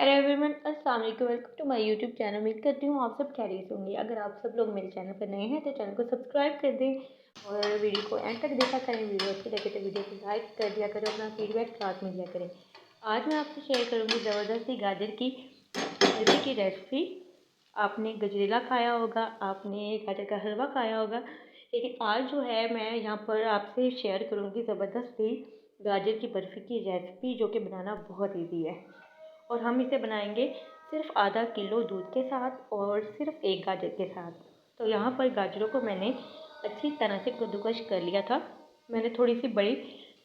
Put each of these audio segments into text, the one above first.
Hello everyone, अस्सलाम वालेकुम। Welcome to my YouTube channel. उम्मीद करती हूँ आप सब खैरियत होंगे। अगर आप सब लोग मेरे चैनल पर नए हैं तो चैनल को सब्सक्राइब कर दें और वीडियो को एंड तक देखा करें। वीडियो अच्छी लगे तो वीडियो को लाइक कर दिया करें, अपना फीडबैक साथ में दिया करें। आज मैं आपसे शेयर करूँगी ज़बरदस्ती गाजर की हलवे की रेसिपी। आपने गजरेला खाया होगा, आपने गाजर का हलवा खाया होगा, लेकिन आज जो है मैं यहाँ पर आपसे शेयर करूँगी ज़बरदस्ती गाजर की बर्फ़ी की रेसिपी, जो कि बनाना बहुत ईजी है। और हम इसे बनाएंगे सिर्फ आधा किलो दूध के साथ और सिर्फ एक गाजर के साथ। तो यहाँ पर गाजरों को मैंने अच्छी तरह से कद्दूकस कर लिया था। मैंने थोड़ी सी बड़ी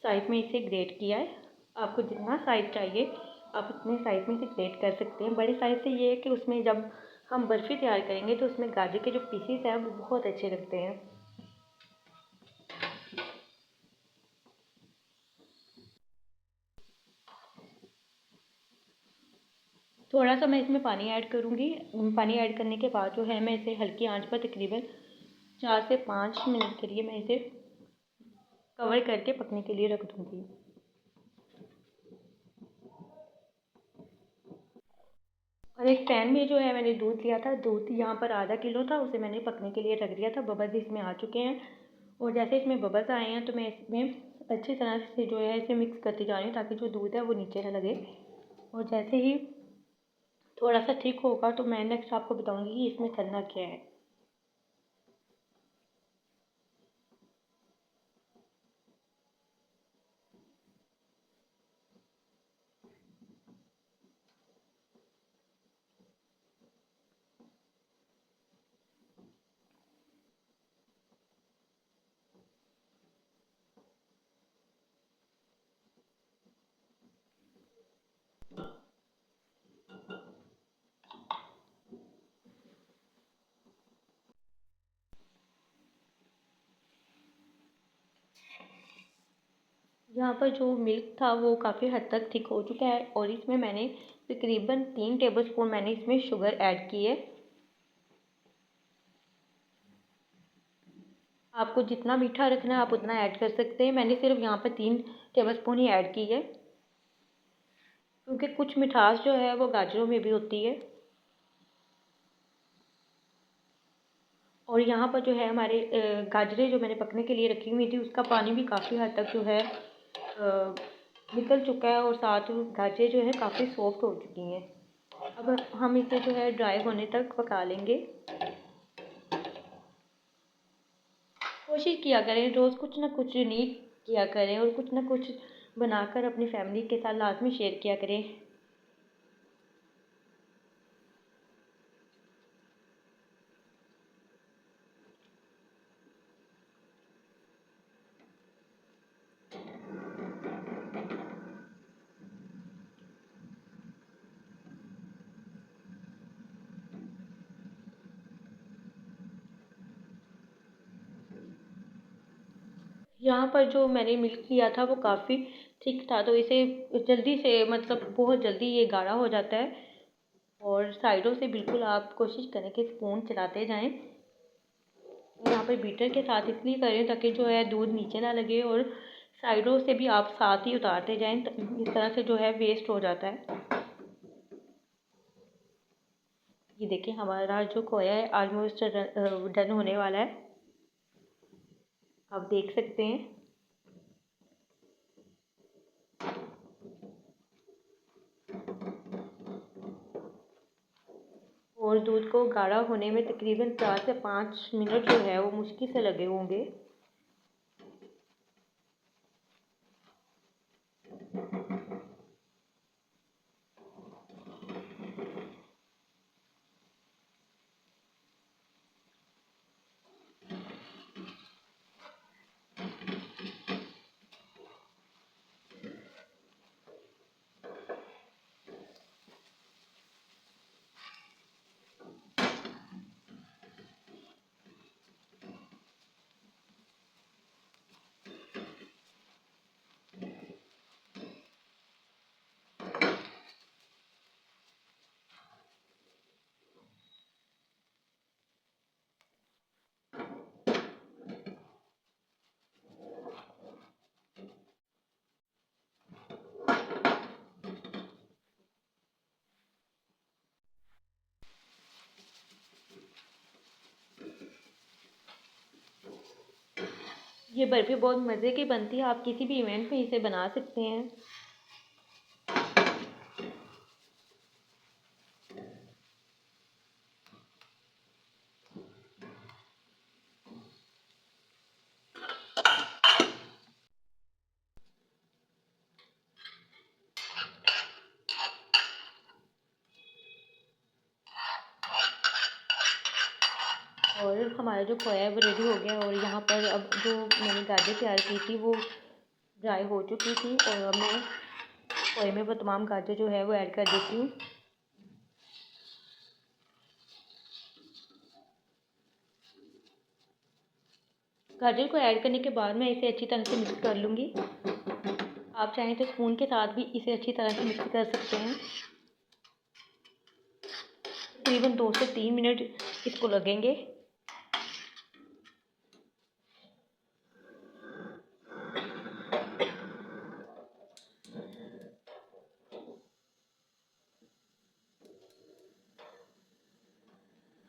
साइज़ में इसे ग्रेट किया है। आपको जितना साइज़ चाहिए आप उतने साइज़ में इसे ग्रेट कर सकते हैं। बड़े साइज़ से ये है कि उसमें जब हम बर्फ़ी तैयार करेंगे तो उसमें गाजर के जो पीसीस हैं वो बहुत अच्छे लगते हैं। थोड़ा सा मैं इसमें पानी ऐड करूँगी। पानी ऐड करने के बाद जो है मैं इसे हल्की आंच पर तकरीबन 4 से 5 मिनट के लिए मैं इसे कवर करके पकने के लिए रख दूँगी। और एक पैन में जो है मैंने दूध लिया था, दूध यहाँ पर आधा किलो था, उसे मैंने पकने के लिए रख दिया था। बबल्स इसमें आ चुके हैं और जैसे इसमें बबल्स आए हैं तो मैं इसमें अच्छी तरह से जो है इसे मिक्स करती जा रही हूँ ताकि जो दूध है वो नीचे ना लगे। और जैसे ही थोड़ा सा ठीक होगा तो मैं नेक्स्ट आपको बताऊँगी कि इसमें करना क्या है। यहाँ पर जो मिल्क था वो काफ़ी हद तक थिक हो चुका है और इसमें मैंने तकरीबन 3 टेबलस्पून मैंने इसमें शुगर ऐड की है। आपको जितना मीठा रखना है आप उतना ऐड कर सकते हैं। मैंने सिर्फ यहाँ पर 3 टेबलस्पून ही ऐड की है क्योंकि कुछ मिठास जो है वो गाजरों में भी होती है। और यहाँ पर जो है हमारे गाजरें जो मैंने पकने के लिए रखी हुई थी उसका पानी भी काफ़ी हद तक जो है निकल चुका है और साथ गाजरें जो है काफ़ी सॉफ्ट हो चुकी हैं। अब हम इसे जो है ड्राई होने तक पका लेंगे। कोशिश किया करें रोज़ कुछ ना कुछ यूनिक किया करें और कुछ ना कुछ बनाकर अपनी फैमिली के साथ लाजमी शेयर किया करें। यहाँ पर जो मैंने मिल्क लिया था वो काफ़ी थिक था, तो इसे जल्दी से मतलब बहुत जल्दी ये गाढ़ा हो जाता है। और साइडों से बिल्कुल आप कोशिश करें कि स्पून चलाते जाएं। यहाँ पर बीटर के साथ इसलिए करें ताकि जो है दूध नीचे ना लगे और साइडों से भी आप साथ ही उतारते जाएं। इस तरह से जो है वेस्ट हो जाता है। ये देखिए हमारा जो खोया है ऑलमोस्ट डन होने वाला है, आप देख सकते हैं। और दूध को गाढ़ा होने में तकरीबन 4 से 5 मिनट जो है वो मुश्किल से लगे होंगे। ये बर्फ़ी बहुत मज़े की बनती है, आप किसी भी इवेंट में इसे बना सकते हैं। और हमारा जो खोया है वो रेडी हो गया है। और यहाँ पर अब जो मैंने गाजर तैयार की थी वो ड्राई हो चुकी थी, और अब मैं खोए में वो तमाम गाजर जो है वो ऐड कर देती हूँ। गाजर को ऐड करने के बाद मैं इसे अच्छी तरह से मिक्स कर लूँगी। आप चाहें तो स्पून के साथ भी इसे अच्छी तरह से मिक्स कर सकते हैं। तकरीबन 2 से 3 मिनट इसको लगेंगे।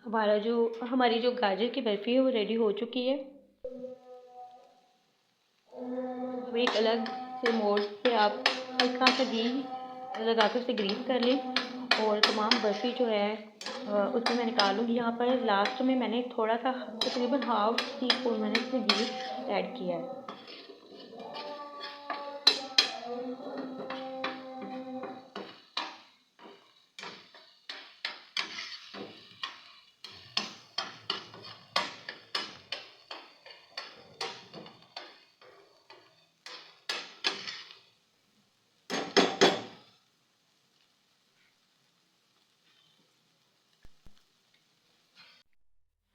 हमारी जो गाजर की बर्फ़ी है वो रेडी हो चुकी है। अब एक अलग से मोल्ड पे आप हल्का सा घी लगा कर उसे ग्रीस कर लें, और तमाम बर्फ़ी जो है उसमें मैं निकालूँगी। यहाँ पर लास्ट में मैंने थोड़ा सा तकरीबन हाफ़ टी स्पून मैंने इसमें घी ऐड किया है।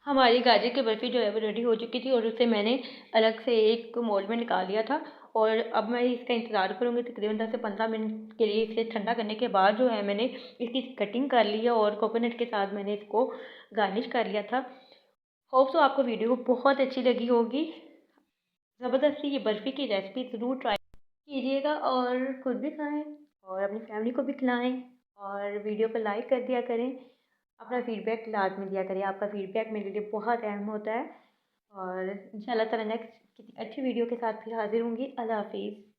हमारी गाजर की बर्फ़ी जो है वो रेडी हो चुकी थी, और उसे मैंने अलग से एक मोल्ड में निकाल लिया था। और अब मैं इसका इंतज़ार करूँगी तकरीबन 10 से 15 मिनट के लिए। इसे ठंडा करने के बाद जो है मैंने इसकी कटिंग कर ली है, और कोकोनट के साथ मैंने इसको गार्निश कर लिया था। होप सो आपको वीडियो बहुत अच्छी लगी होगी। ज़बरदस्ती ये बर्फ़ी की रेसिपी ज़रूर ट्राई कीजिएगा, और खुद भी खाएँ और अपनी फैमिली को भी खिलाएँ, और वीडियो को लाइक कर दिया करें। अपना फ़ीडबैक लाज़मी दिया करें, आपका फ़ीडबैक मेरे लिए बहुत अहम होता है। और इंशाल्लाह ताला नेक्स्ट किसी अच्छी वीडियो के साथ फिर हाज़िर होंगी। अल्लाह हाफ़िज़।